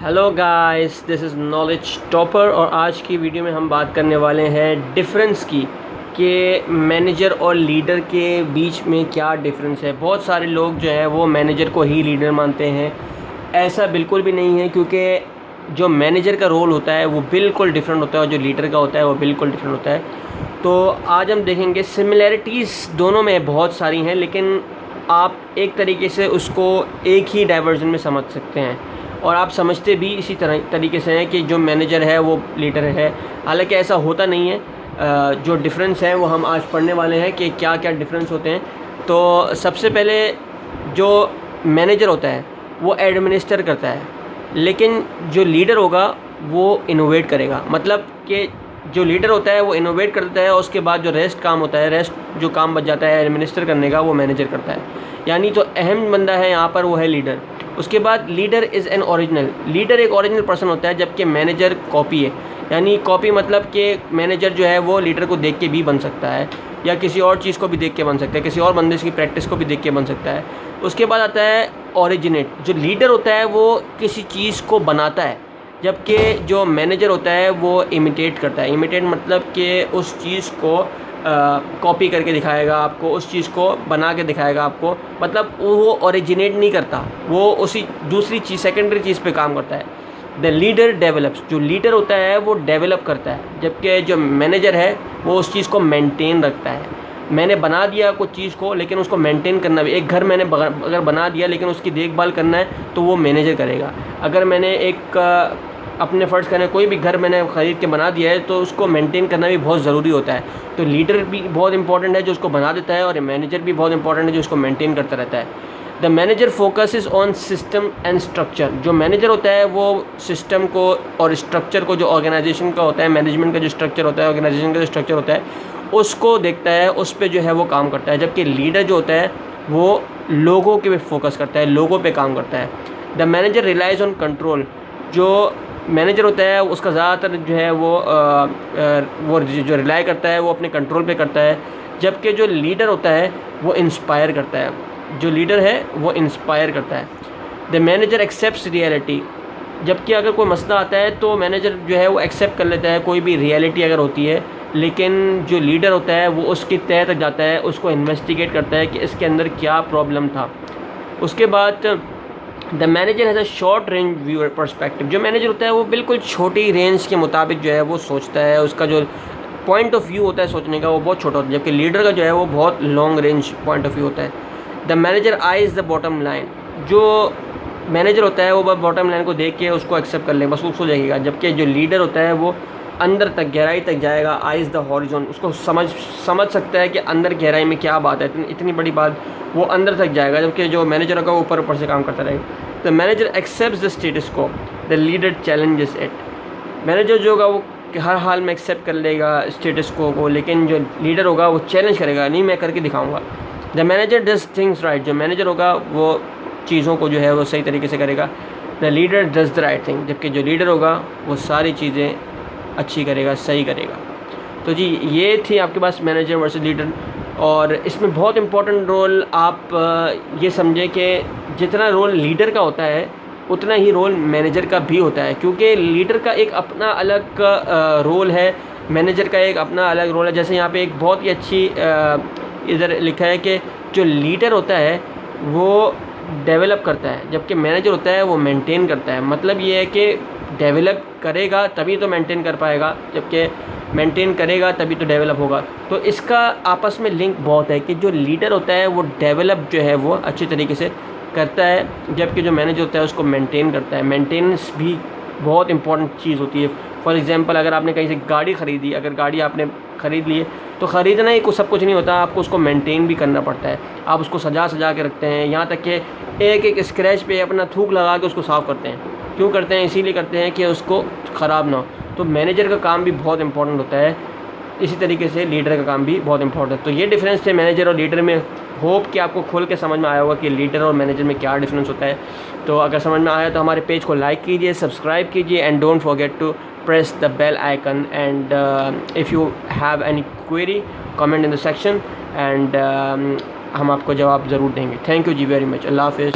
Hello guys, this is knowledge topper और आज की वीडियो में हम बात करने वाले हैं डिफरेंस की कि मैनेजर और लीडर के बीच में क्या डिफरेंस है। बहुत सारे लोग जो है वो मैनेजर को ही लीडर मानते हैं। ऐसा बिल्कुल भी नहीं है, क्योंकि जो मैनेजर का रोल होता है वो बिल्कुल डिफरेंट होता है और जो लीडर का होता है वो बिल्कुल डिफरेंट होता है। तो आज हम देखेंगे सिमिलैरिटीज़ दोनों में बहुत सारी हैं, लेकिन आप एक तरीके से उसको एक ही डाइवर्जन में समझ सकते हैं और आप समझते भी इसी तरीके से हैं कि जो मैनेजर है वो लीडर है। हालांकि ऐसा होता नहीं है। जो डिफरेंस है वो हम आज पढ़ने वाले हैं कि क्या क्या डिफरेंस होते हैं। तो सबसे पहले जो मैनेजर होता है वो एडमिनिस्टर करता है, लेकिन जो लीडर होगा वो इनोवेट करेगा। मतलब कि जो लीडर होता है वो इनोवेट करता है और उसके बाद जो रेस्ट काम होता है, रेस्ट जो काम बच जाता है एडमिनिस्टर करने का, वो मैनेजर करता है। यानी जो अहम बंदा है यहाँ पर वो है लीडर। उसके बाद leader is an original. Leader एक ओरिजिनल पर्सन होता है, जबकि मैनेजर कॉपी है। यानी कॉपी मतलब कि मैनेजर जो है वो लीडर को देख के भी बन सकता है या किसी और चीज़ को भी देख के बन सकता है, किसी और बंदे की प्रैक्टिस को भी देख के बन सकता है। उसके बाद आता है ओरिजिनेट। जो लीडर होता है वो किसी चीज़ को बनाता है, जबकि जो मैनेजर होता है वो इमिटेट करता है। इमिटेट मतलब कि उस चीज़ को कॉपी करके दिखाएगा आपको, उस चीज़ को बना के दिखाएगा आपको। मतलब वो ओरिजिनेट नहीं करता, वो उसी दूसरी चीज़ सेकेंडरी चीज़ पे काम करता है। The leader develops. जो लीडर होता है वो डेवलप करता है, जबकि जो मैनेजर है वो उस चीज़ को मेंटेन रखता है। मैंने बना दिया कुछ चीज़ को, लेकिन उसको मेंटेन करना भी। एक घर मैंने अगर बना दिया लेकिन उसकी देखभाल करना है तो वो मैनेजर करेगा। अगर मैंने एक अपने फ़र्ज़ करें कोई भी घर मैंने ख़रीद के बना दिया है तो उसको मेंटेन करना भी बहुत ज़रूरी होता है। तो लीडर भी बहुत इंपॉर्टेंट है जो उसको बना देता है, और मैनेजर भी बहुत इंपॉर्टेंट है जो उसको मेंटेन करता रहता है। The manager focuses on system and structure. जो मैनेजर होता है वो सिस्टम को और स्ट्रक्चर को, जो ऑर्गेनाइजेशन का होता है, मैनेजमेंट का जो स्ट्रक्चर होता है, ऑर्गेनाइजेशन का जो स्ट्रक्चर होता है, उसको देखता है, उस पर जो है वो काम करता है। जबकि लीडर जो होता है वो लोगों के पे फोकस करता है, लोगों पे काम करता है। The manager relies on control. जो मैनेजर होता है उसका ज़्यादातर जो है वो जो रिलाई करता है वो अपने कंट्रोल पे करता है, जबकि जो लीडर होता है वो इंस्पायर करता है। जो लीडर है वो इंस्पायर करता है। The manager accepts reality. जबकि अगर कोई मसला आता है तो मैनेजर जो है वो एक्सेप्ट कर लेता है, कोई भी रियलिटी अगर होती है, लेकिन जो लीडर होता है वो उसकी तह तक जाता है, उसको इन्वेस्टिगेट करता है कि इसके अंदर क्या प्रॉब्लम था। उसके बाद the manager has a short range viewer perspective. जो मैनेजर होता है वो बिल्कुल छोटी रेंज के मुताबिक जो है वो सोचता है, उसका जो पॉइंट ऑफ व्यू होता है सोचने का वो बहुत छोटा होता है, जबकि लीडर का जो है वो बहुत long range point of view होता है। The manager eyes the bottom line. जो मैनेजर होता है वो बस बॉटम लाइन को देख के उसको एक्सेप्ट कर ले, बस उसको देखेगा, जबकि जो लीडर होता है वो अंदर तक, गहराई तक जाएगा। Eyes the horizon. उसको समझ सकता है कि अंदर गहराई में क्या बात है, इतनी बड़ी बात, वो अंदर तक जाएगा, जबकि जो मैनेजर होगा वो ऊपर ऊपर से काम करता रहेगा। The manager accepts the status quo, the leader challenges it. Manager जो होगा वो हर हाल में एक्सेप्ट कर लेगा स्टेटस को, लेकिन जो लीडर होगा वो चैलेंज करेगा, नहीं मैं करके दिखाऊंगा। The manager does things right. जो मैनेजर होगा वो चीज़ों को जो है वो सही तरीके से करेगा। The leader does the right thing. जबकि जो लीडर होगा वो सारी चीज़ें अच्छी करेगा, सही करेगा। तो जी ये थी आपके पास मैनेजर वर्सेस लीडर। और इसमें बहुत इम्पोर्टेंट रोल आप ये समझें कि जितना रोल लीडर का होता है उतना ही रोल मैनेजर का भी होता है, क्योंकि लीडर का एक अपना अलग रोल है, मैनेजर का एक अपना अलग रोल है। जैसे यहाँ पे एक बहुत ही अच्छी इधर लिखा है कि जो लीडर होता है वो डेवलप करता है, जबकि मैनेजर होता है वो मेंटेन करता है। मतलब ये है कि डेवलप करेगा तभी तो मेंटेन कर पाएगा, जबकि मेंटेन करेगा तभी तो डेवलप होगा। तो इसका आपस में लिंक बहुत है कि जो लीडर होता है वो डेवलप जो है वो अच्छे तरीके से करता है, जबकि जो मैनेजर होता है उसको मेंटेन करता है। मेंटेनेंस भी बहुत इंपॉर्टेंट चीज़ होती है। फॉर एग्जांपल अगर आपने कहीं से गाड़ी ख़रीदी, अगर गाड़ी आपने ख़रीद ली है तो ख़रीदना ही सब कुछ नहीं होता, आपको उसको मेंटेन भी करना पड़ता है। आप उसको सजा के रखते हैं, यहाँ तक कि एक एक स्क्रैच पे अपना थूक लगा के उसको साफ़ करते हैं। क्यों करते हैं? इसीलिए करते हैं कि उसको ख़राब ना हो। तो मैनेजर का काम भी बहुत इंपॉर्टेंट होता है, इसी तरीके से लीडर का काम भी बहुत इंपॉर्टेंट है। तो ये डिफरेंस थे मैनेजर और लीडर में। होप कि आपको खोल के समझ में आया होगा कि लीडर और मैनेजर में क्या डिफरेंस होता है। तो अगर समझ में आया तो हमारे पेज को लाइक कीजिए, सब्सक्राइब कीजिए, and don't forget to press the bell icon, and if you have any query comment in the section, and हम आपको जवाब ज़रूर देंगे। Thank you ji very much. Allah हाफ़िज़।